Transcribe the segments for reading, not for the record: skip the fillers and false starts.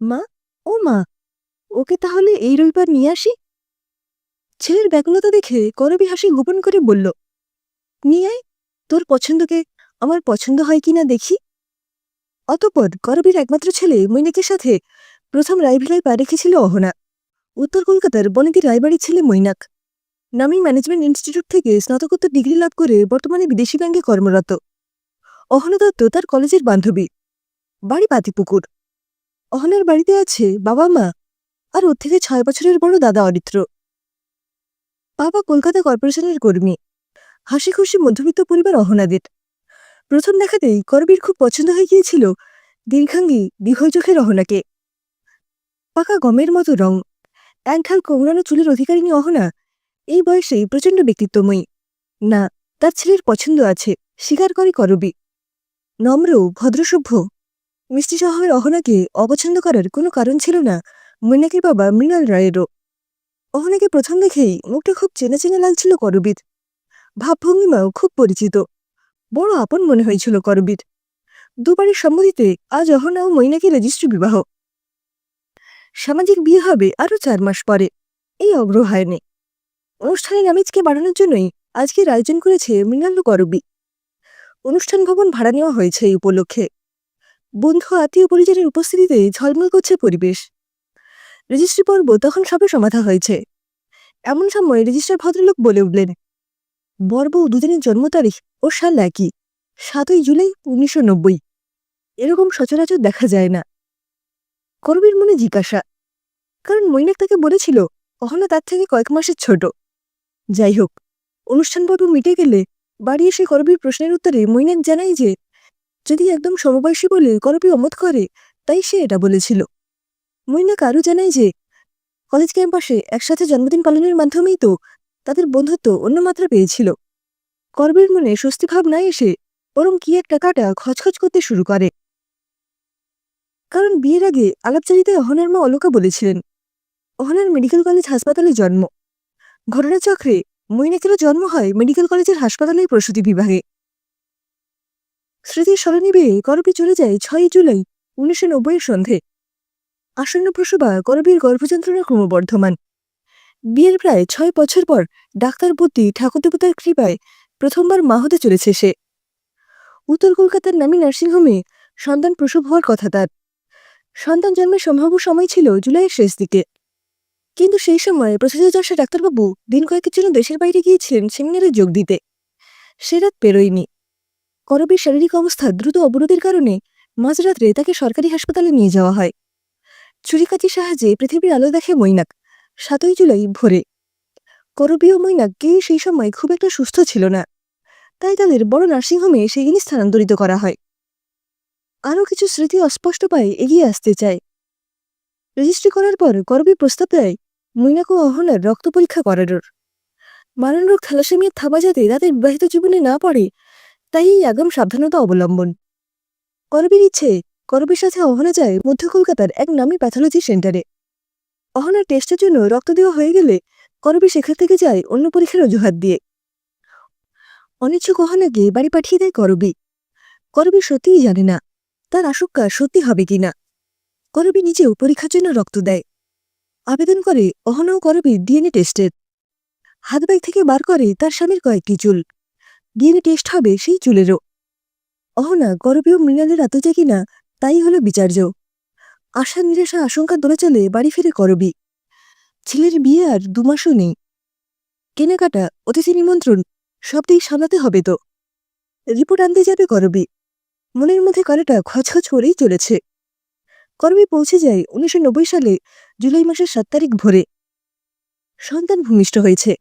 মা, ও মা, ওকে তাহলে এই রবিবার নিয়ে আসি? ছেলের ব্যাকুলতা দেখে করবী হাসি গোপন করে বলল, নিয়ে আয়, তোর পছন্দকে আমার পছন্দ হয় কিনা দেখি। অতঃপর করবীর একমাত্র ছেলে মৈনাকের সাথে প্রথম রায়ভিলায় পা রেখেছিল অহনা। উত্তর কলকাতার বনেদি রায়বাড়ির ছেলে মৈনাক নামী ম্যানেজমেন্ট ইনস্টিটিউট থেকে স্নাতকোত্তর ডিগ্রি লাভ করে বর্তমানে বিদেশি ব্যাংকে কর্মরত। অহনা দত্ত তার কলেজের বান্ধবী। বাড়ি পাতিপুকুর। অহনার বাড়িতে আছে বাবা মা আর ওর থেকে 6 বছরের বড় দাদা অরিত্র। বাবা কলকাতা কর্পোরেশনের কর্মী। হাসি খুশি মধ্যবিত্ত পরিবার অহনাদের। প্রথম দেখাতেই করবীর খুব পছন্দ হয়ে গিয়েছিল দীর্ঘাঙ্গী দীর্ঘ চোখের অহনাকে। পাকা গমের মতো রং, একঢাল কোমড়ানো চুলের অধিকারিণী অহনা এই বয়সেই প্রচণ্ড ব্যক্তিত্বময়ী। না, তার ছেলের পছন্দ আছে, স্বীকার করে করবী। নম্র, ভদ্রসভ্য, মিষ্টি স্বভাবের অহনাকে অপছন্দ করার কোনো কারণ ছিল না মৈনাকের বাবা মৃণাল রায়েরও। অহনাকে প্রথম দেখেই মুখটা খুব চেনা চেনা লাগছিল করবীর। ভাবভঙ্গিমাও খুব পরিচিত। বড় আপন মনে হয়েছিল করবীর। দুবারের সম্মতিতে আজ অহনা ও মৈনাকের রেজিস্ট্রি বিবাহ। সামাজিক বিয়ে হবে আরও 4 মাস পরে, এই অগ্রহায়ণে। অনুষ্ঠানের আমেজকে বাড়ানোর জন্যই আজকের আয়োজন করেছে মৃণাল ও করবী। অনুষ্ঠান ভবন ভাড়া নেওয়া হয়েছে এই উপলক্ষে। বন্ধু আত্মীয় পরিজনের উপস্থিতিতে ঝলমল করছে পরিবেশ। রেজিস্ট্রি পর্ব তখন সবে সমাধা হয়েছে। এমন সময় রেজিস্ট্রার ভদ্রলোক বলে উঠলেন, বর-বউ দুজনের জন্ম তারিখ ও সাল একই, 7ই জুলাই 1990। এরকম সচরাচর দেখা যায় না। করবীর মনে জিজ্ঞাসা, কারণ মৈনাক তাকে বলেছিল অহনা তার থেকে কয়েক মাসের ছোট। যাই হোক, অনুষ্ঠান পর্ব মিটে গেলে বাড়ি এসে করবীর প্রশ্নের উত্তরে মৈনাক জানায় যে যদি একদম সমবয়সী বলে করবী অমত করে, তাই সে এটা বলেছিল। মৈনাক আরও জানায় যে কলেজ ক্যাম্পাসে একসাথে জন্মদিন পালনের মাধ্যমেই তো তাদের বন্ধুত্ব অন্য মাত্রা পেয়েছিল। করবীর মনে স্বস্তিভাব না এসে বরং কি একটা কাটা খচখচ করতে শুরু করে। কারণ বিয়ের আগে আলাপচারিতায় অহনার মা অলকা বলেছিলেন অহনার মেডিকেল কলেজ হাসপাতালে জন্ম। ঘটনাচক্রে মৈনাকেরও জন্ম হয় মেডিকেল কলেজের হাসপাতালের প্রসূতি বিভাগে। স্মৃতির স্মরণে করবী চলে যায় 6ই জুলাই 1990 সন্ধে। আসন্ন প্রসবা করবীর গর্ভযন্ত্রণা ক্রমবর্ধমান। বিয়ের প্রায় 6 বছর পর ডাক্তার বুদ্ধি ঠাকুরদেবতার কৃপায় প্রথমবার মা হতে চলেছে সে। উত্তর কলকাতার নামী নার্সিংহোমে সন্তান প্রসব হওয়ার কথা তার। সন্তান জন্মের সম্ভাব্য সময় ছিল জুলাইয়ের শেষ দিকে। কিন্তু সেই সময় প্রসিদ্ধ ডাক্তারবাবু দিন কয়েকের জন্য দেশের বাইরে গিয়েছিলেন সেমিনারে যোগ দিতে। সে রাত পেরোয়নি। করবীর শারীরিক অবস্থা দ্রুত অবরোধের কারণে মাঝরাত্রে তাকে সরকারি হাসপাতালে নিয়ে যাওয়া হয়। ছুরিকাচির সাহায্যে পৃথিবীর আলো দেখে মৈনাক 7ই জুলাই ভোরে। করবী ও মৈনাক কেউই সেই সময় খুব একটা সুস্থ ছিল না, তাই তাদের বড় নার্সিংহোমে সেদিনই স্থানান্তরিত করা হয়। আরও কিছু স্মৃতি অস্পষ্ট পায়ে এগিয়ে আসতে চায়। রেজিস্ট্রি করার পর করবী প্রস্তাব দেয় মৈনাক ও অহনার রক্ত পরীক্ষা করানোর। মারণ রোগ থ্যালাসেমিয়ার থাবা যাতে তাদের বিবাহিত জীবনে না পড়ে, তাই এই আগাম সাবধানতা অবলম্বন। করবীর ইচ্ছে করবীর সাথে অহনা যায় মধ্য কলকাতার এক নামী প্যাথোলজি সেন্টারে। অহনার টেস্টের জন্য রক্ত দেওয়া হয়ে গেলে করবী সেখান থেকে যায় অন্য পরীক্ষার অজুহাত দিয়ে। অনিচ্ছুক অহনাকে বাড়ি পাঠিয়ে দেয় করবী। করবী সত্যিই জানে না তার আশঙ্কা সত্যি হবে কিনা। করবী নিজেও পরীক্ষার জন্য রক্ত দেয়। আবেদন করে অহনা ও করবীর ডিএনএ টেস্টের। হাত ব্যাগ থেকে বার করে তার স্বামীর কয়েকটি চুল। ডিএনএ টেস্ট হবে সেই চুলেরও। অহনা করবী ও মৃণালের আত্মজা কিনা তাই হলো বিচার্য। আশা নিরাশা আশঙ্কার দোলাচলে বাড়ি ফিরে করবী। ছেলের বিয়ে আর 2 মাসও নেই। কেনাকাটা, অতিথি নিমন্ত্রণ সব দিক সামলাতে হবে তো। রিপোর্ট আনতে যাবে করবী। মনের মধ্যে কারাটা খচখচ করেই চলেছে। করবী পৌঁছে যায় 1990 সালে জুলাই মাসের 7 তারিখ ভোরে। সন্তান ভূমিষ্ঠ হয়েছে।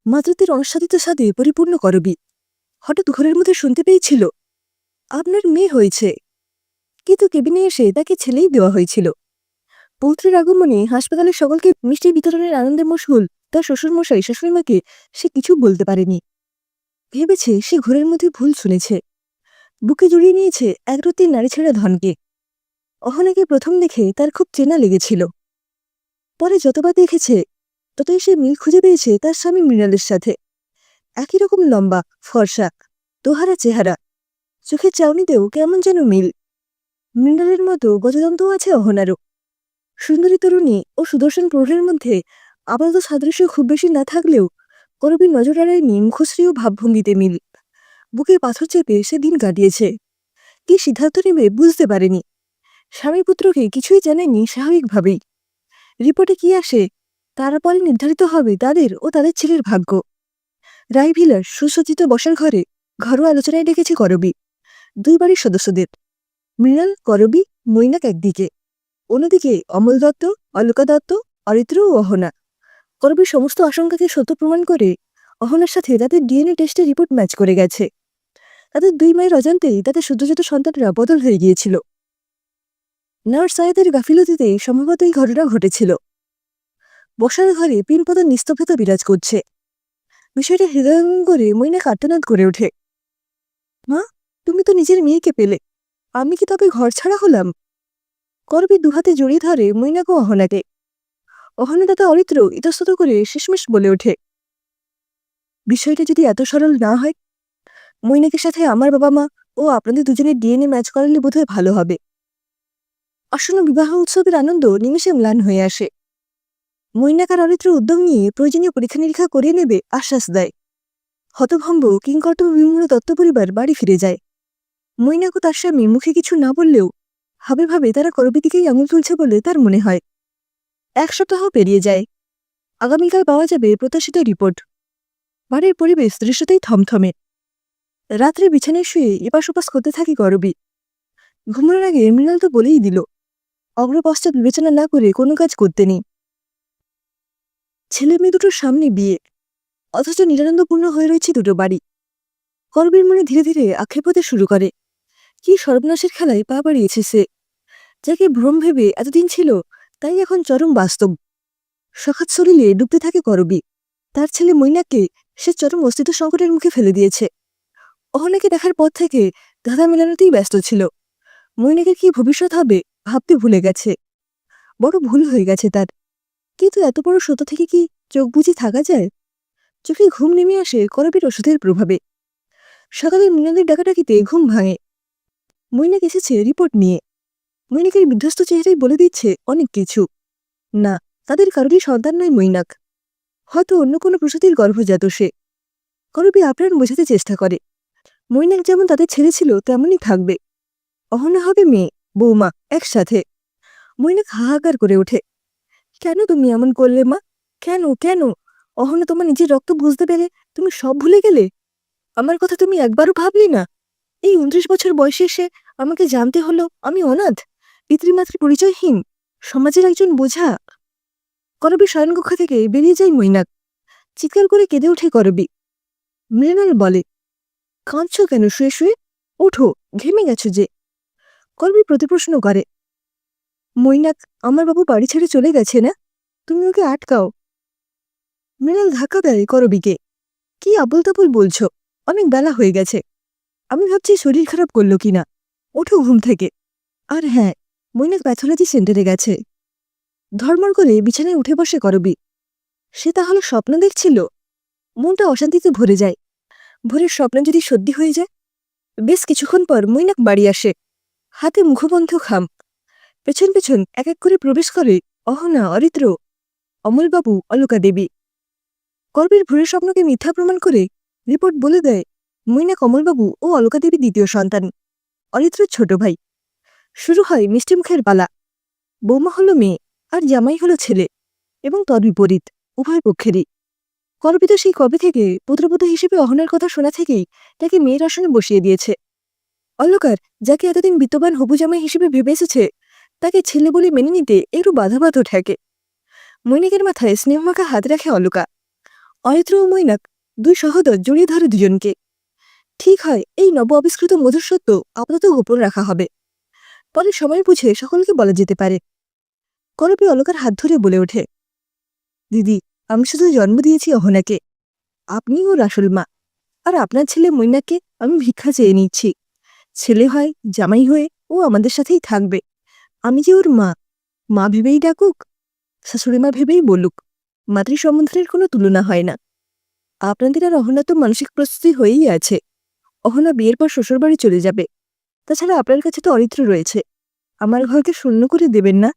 মাতৃত্বের অনাস্বাদিত স্বাদে পরিপূর্ণ করবী। হঠাৎ ঘরের মধ্যে শুনতে পেয়েছিল আপনার মেয়ে হয়েছে, কিন্তু কেবিনে এসে তাকে ছেলেই দেওয়া হয়েছিল। পৌত্রের আগমনে হাসপাতালের সকলকে মিষ্টি বিতরণের আনন্দে মশগুল তার শ্বশুরমশাই শাশুড়িমাকে সে কিছু বলতে পারেনি। ভেবেছে সে ঘরের মধ্যে ভুল শুনেছে। বুকে জড়িয়ে নিয়েছে একরত্তির নারীছেড়া ধনকে। অহনাকে প্রথম দেখে তার খুব চেনা লেগেছিল। পরে যতবার দেখেছে ততই সে মিল খুঁজে পেয়েছে তার স্বামী মৃণালের সাথে। একই রকম লম্বা, ফর্সা, দোহারা চেহারা, চোখের চাউনিতেও কেমন যেন মিল। মৃণালের মতো গজদন্তও আছে অহনারও। সুন্দরী তরুণী ও সুদর্শন প্রহরীর মধ্যে আপাতত সাদৃশ্য খুব বেশি না থাকলেও করবীর নজর এড়ায়নি মুখশ্রী ও ভাবভঙ্গিতে মিল। বুকে পাথর চেপে সে দিন কাটিয়েছে। কি সিদ্ধান্ত নেবে বুঝতে পারেনি। স্বামী পুত্রকে কিছুই জানায়নি স্বাভাবিকভাবেই। রিপোর্টে কি আসে তারপরে নির্ধারিত হবে তাদের ও তাদের ছেলের ভাগ্য। রায়ভিলার সুসজ্জিত বসার ঘরে ঘরোয়া আলোচনায় ডেকেছে করবী। দুই বাড়ির সদস্যদের। মৃণাল, করবী, মৈনাক একদিকে, অন্যদিকে অমল দত্ত, অলকা দত্ত, অরিত্র ও অহনা। করবীর সমস্ত আশঙ্কাকে সত্য প্রমাণ করে অহনার সাথে তাদের ডিএনএ টেস্টের রিপোর্ট ম্যাচ করে গেছে। তাদের দুই মায়ের অজান্তেই তাদের সদ্যজাত সন্তানরা বদল হয়ে গিয়েছিল। নার্স সায়েদের গাফিলতিতে সম্ভবত এই ঘটনা ঘটেছিল। বসার ঘরে পিনপতার নিস্তব্ধতা বিরাজ করছে। বিষয়টা হৃদয়ঙ্গরে মৈনাক আর্তনাদ করে ওঠে। মা, তুমি তো নিজের মেয়েকে পেলে, আমি কি তবে ঘর ছাড়া হলাম? করবী দুহাতে জড়িয়ে ধরে মৈনাক ও অহনাকে। অহনা দাদা অরিত্র ইতস্তত করে শেষমেশ বলে ওঠে, বিষয়টা যদি এত সরল না হয়, মৈনাকের সাথে আমার বাবা মা ও আপনাদের দুজনের ডিএনএ ম্যাচ করালে বোধহয় ভালো হবে। আসন্ন বিবাহ উৎসবের আনন্দ নিমেষে ম্লান হয়ে আসে। মৈনাক আর অরিত্র উদ্যোগ নিয়ে প্রয়োজনীয় পরীক্ষা নিরীক্ষা করিয়ে নেবে আশ্বাস দেয়। হতভম্ব কিংকর্তব্য বিমূঢ় দত্ত পরিবার বাড়ি ফিরে যায়। মৈনাক ও তার স্বামী মুখে কিছু না বললেও ভাবে ভাবে তারা করবীর দিকেই আঙুল তুলছে বলে তার মনে হয়। 1 সপ্তাহ পেরিয়ে যায়। আগামীকাল পাওয়া যাবে প্রত্যাশিত রিপোর্ট। বাড়ির পরিবেশ দৃশ্যতেই থমথমে। রাত্রে বিছানায় শুয়ে এপাশ ওপাশ করতে থাকে করবী। ঘুমানোর আগে মৃণাল তো বলেই দিল, অগ্রপশ্চাৎ বিবেচনা না করে কোনো কাজ করতে নেই। ছেলে মেয়ে দুটোর সামনে বিয়ে, অথচ নিরানন্দপূর্ণ হয়ে রয়েছে দুটো বাড়ি। করবীর মনে ধীরে ধীরে আক্ষেপ হতে শুরু করে। কি সর্বনাশের খেলায় পা বাড়িয়েছে সে। যাকে ভ্রম ভেবে এতদিন ছিল, তাই এখন চরম বাস্তব। সখাত শরীরে ডুবতে থাকে করবী। তার ছেলে মৈনাককে সে চরম অস্তিত্ব সংকটের মুখে ফেলে দিয়েছে। অহনাকে দেখার পর থেকে ধাঁধা মেলানোতেই ব্যস্ত ছিল। মৈনাকের কি ভবিষ্যৎ হবে ভাবতে ভুলে গেছে। বড় ভুল হয়ে গেছে তার। কিন্তু এত বড় সত্য থেকে কি চোখ বুঝে থাকা যায়? চোখে ঘুম নেমে আসে করবীর ওষুধের প্রভাবে। সকালে মৃণালের ডাকাডাকিতে ঘুম ভাঙে। মৈনাক এসেছে রিপোর্ট নিয়ে। মৈনাকের বিধ্বস্ত চেহারাই বলে দিচ্ছে অনেক কিছু। না, তাদের কারোরই সন্তান নয় মৈনাক। হয়তো অন্য কোনো প্রসূতির গর্ভজাত সে। করবী আপ্রাণ বোঝাতে চেষ্টা করে, মৈনাক যেমন তাদের ছেলে ছিল তেমনই থাকবে। অহনা হবে মেয়ে, বৌমা একসাথে। মৈনাক হাহাকার করে ওঠে, কেন তুমি এমন করলে মা? কেন কেন? অহনা তোমার নিজের রক্ত বুঝতে পেরে তুমি সব ভুলে গেলে? আমার কথা তুমি একবারও ভাবলি না? এই 29 বছর বয়সে এসে আমাকে জানতে হলো আমি অনাথ, পিতৃমাতৃ পরিচয়হীন, সমাজের একজন বোঝা। করবী শয়নকক্ষ থেকে বেরিয়ে যায় মৈনাক। চিৎকার করে কেঁদে ওঠে করবী। মৃণাল বলে, কাঁদছ কেন শুয়ে শুয়ে? ওঠো, ঘেমে গেছো যে। করবী প্রতিপ্রশ্ন করে, মৈনাক, আমার বাবু বাড়ি ছেড়ে চলে গেছে না? তুমি ওকে আটকাও। মৃণাল ধাক্কা দেয় করবীকে। কি আবল তাবল বলছো? অনেক বেলা হয়ে গেছে। আমি ভাবছি শরীর খারাপ করলো কিনা। ওঠো ঘুম থেকে। আর হ্যাঁ, মৈনাক প্যাথোলজি সেন্টারে গেছে। ধর্মর করে বিছানায় উঠে বসে করবী। সে তাহলে স্বপ্ন দেখছিল। মনটা অশান্তিতে ভরে যায়। ভোরের স্বপ্ন যদি সত্যি হয়ে যায়। বেশ কিছুক্ষণ পর মৈনাক বাড়ি আসে। হাতে মুখবন্ধ খাম। পেছন পেছন এক এক করে প্রবেশ করে অহনা, অরিত্র, অমলবাবু, অলকা দেবী। করবীর ভোরের স্বপ্নকে মিথ্যা প্রমাণ করে রিপোর্ট বলে দেয় মৈনাক অমলবাবু ও অলকা দেবী দ্বিতীয় সন্তান, অরিত্রের ছোট ভাই। শুরু হয় মিষ্টিমুখের পালা। বৌমা হলো মেয়ে আর জামাই হলো ছেলে, এবং তদ্বিপরীত উভয় পক্ষেরই। করবী তো সেই কবে থেকে পুত্রবধূ হিসেবে অহনার কথা শোনা থেকেই তাকে মেয়ের আসনে বসিয়ে দিয়েছে। অলকার, যাকে এতদিন বিত্তবান হবু জামাই হিসেবে ভেবে এসেছে, তাকে ছেলে বলে মেনে নিতে একটু বাধাবাধ ঠেকে। মৈনাকের মাথায় স্নেহমাখা হাত রাখে অলকা। অরিত্র ও মৈনাক দুই সহোদর জড়িয়ে ধরে দুজনকে। ঠিক হয় এই নব আবিষ্কৃত মধুর সত্য আপাতত গোপন রাখা হবে, পরে সময় বুঝে সকলকে বলা যেতে পারে। করবী অলকার হাত ধরে বলে ওঠে, দিদি, আমি শুধু জন্ম দিয়েছি অহনাকে। আপনি ওর আসল মা। আর আপনার ছেলে মৈনাককে আমি ভিক্ষা চেয়ে নিচ্ছি। ছেলে হয়, জামাই হয়ে ও আমাদের সাথেই থাকবে। আমি যে ওর মা, মা ভেবেই ডাকুক, শাশুড়িমা ভেবেই বলুক, মাতৃ সম্বন্ধের কোনো তুলনা হয় না। আপনাদের আর অহনা তো মানসিক প্রস্তুতি হয়েই আছে। অহনা বিয়ের পর শ্বশুরবাড়ি চলে যাবে। তাছাড়া আপনার কাছে তো অরিত্র রয়েছে। আমার ঘরকে শূন্য করে দেবেন না।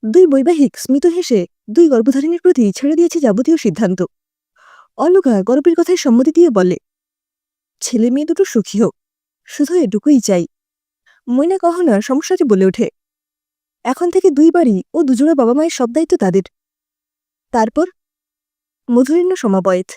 দুই বৈবাহিক স্মিত হেসে দুই গর্ভধারিণীর প্রতি ছেড়ে দিয়েছে যাবতীয় সিদ্ধান্ত। অলকা গর্বের কথায় সম্মতি দিয়ে বলে, ছেলে মেয়ে দুটো সুখী হোক, শুধু এটুকুই চাই। মৈনা গহনা সমস্যাটি বলে ওঠে, এখন থেকে দুই বাড়ি ও দুজোড়া বাবা মায়ের সব দায়িত্ব তাদের। তারপর মধুরিণ্য সমাবয়েত।